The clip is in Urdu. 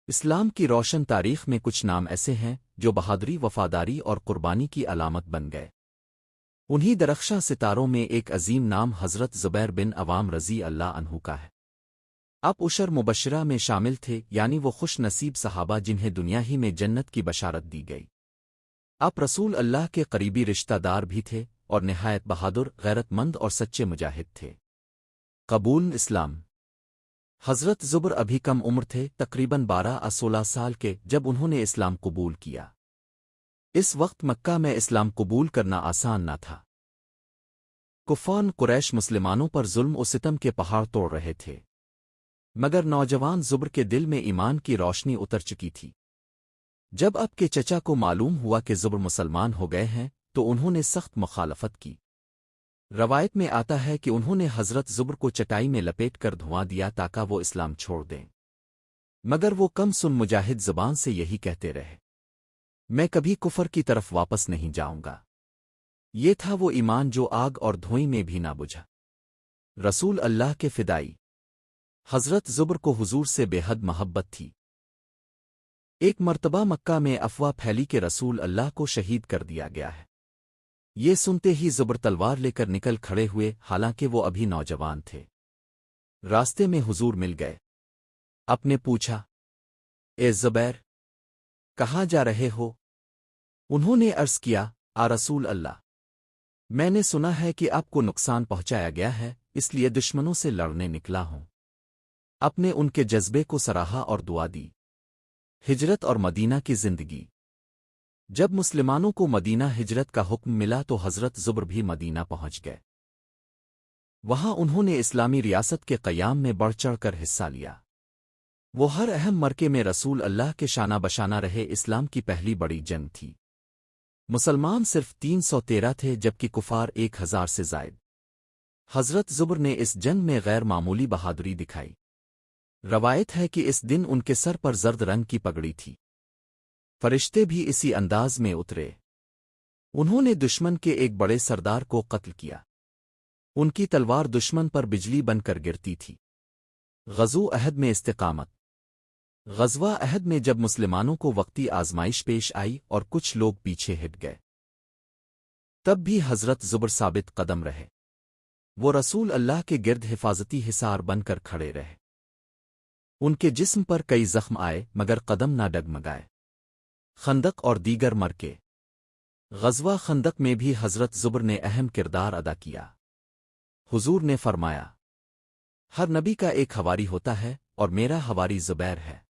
اسلام کی روشن تاریخ میں کچھ نام ایسے ہیں جو بہادری، وفاداری اور قربانی کی علامت بن گئے۔ انہی درخشاں ستاروں میں ایک عظیم نام حضرت زبیر بن عوام رضی اللہ عنہ کا ہے۔ آپ عشر مبشرہ میں شامل تھے، یعنی وہ خوش نصیب صحابہ جنہیں دنیا ہی میں جنت کی بشارت دی گئی۔ آپ رسول اللہ کے قریبی رشتہ دار بھی تھے اور نہایت بہادر، غیرت مند اور سچے مجاہد تھے۔ قبول اسلام۔ حضرت زبر ابھی کم عمر تھے، تقریباً 12-16 سال کے، جب انہوں نے اسلام قبول کیا۔ اس وقت مکہ میں اسلام قبول کرنا آسان نہ تھا۔ کفار قریش مسلمانوں پر ظلم و ستم کے پہاڑ توڑ رہے تھے، مگر نوجوان زبر کے دل میں ایمان کی روشنی اتر چکی تھی۔ جب اب کے چچا کو معلوم ہوا کہ زبر مسلمان ہو گئے ہیں تو انہوں نے سخت مخالفت کی۔ روایت میں آتا ہے کہ انہوں نے حضرت زبر کو چٹائی میں لپیٹ کر دھواں دیا تاکہ وہ اسلام چھوڑ دیں، مگر وہ کم سن مجاہد زبان سے یہی کہتے رہے، میں کبھی کفر کی طرف واپس نہیں جاؤں گا۔ یہ تھا وہ ایمان جو آگ اور دھوئیں میں بھی نہ بجھا۔ رسول اللہ کے فدائی۔ حضرت زبر کو حضور سے بے حد محبت تھی۔ ایک مرتبہ مکہ میں افواہ پھیلی کہ رسول اللہ کو شہید کر دیا گیا ہے۔ یہ سنتے ہی زبر تلوار لے کر نکل کھڑے ہوئے، حالانکہ وہ ابھی نوجوان تھے۔ راستے میں حضور مل گئے۔ آپ نے پوچھا، اے زبیر، کہاں جا رہے ہو؟ انہوں نے عرض کیا، آ رسول اللہ، میں نے سنا ہے کہ آپ کو نقصان پہنچایا گیا ہے، اس لیے دشمنوں سے لڑنے نکلا ہوں۔ آپ نے ان کے جذبے کو سراہا اور دعا دی۔ ہجرت اور مدینہ کی زندگی۔ جب مسلمانوں کو مدینہ ہجرت کا حکم ملا تو حضرت زبر بھی مدینہ پہنچ گئے۔ وہاں انہوں نے اسلامی ریاست کے قیام میں بڑھ چڑھ کر حصہ لیا۔ وہ ہر اہم مرکے میں رسول اللہ کے شانہ بشانہ رہے۔ اسلام کی پہلی بڑی جنگ تھی۔ مسلمان صرف 313 تھے جبکہ کفار 1000 سے زائد۔ حضرت زبر نے اس جنگ میں غیر معمولی بہادری دکھائی۔ روایت ہے کہ اس دن ان کے سر پر زرد رنگ کی پگڑی تھی۔ فرشتے بھی اسی انداز میں اترے۔ انہوں نے دشمن کے ایک بڑے سردار کو قتل کیا۔ ان کی تلوار دشمن پر بجلی بن کر گرتی تھی۔ غزو عہد میں استقامت۔ غزوہ عہد میں جب مسلمانوں کو وقتی آزمائش پیش آئی اور کچھ لوگ پیچھے ہٹ گئے، تب بھی حضرت زبر ثابت قدم رہے۔ وہ رسول اللہ کے گرد حفاظتی حصار بن کر کھڑے رہے۔ ان کے جسم پر کئی زخم آئے مگر قدم نہ ڈگمگائے۔ خندق اور دیگر مرکے۔ غزوہ خندق میں بھی حضرت زبر نے اہم کردار ادا کیا۔ حضور نے فرمایا، ہر نبی کا ایک حواری ہوتا ہے اور میرا حواری زبیر ہے۔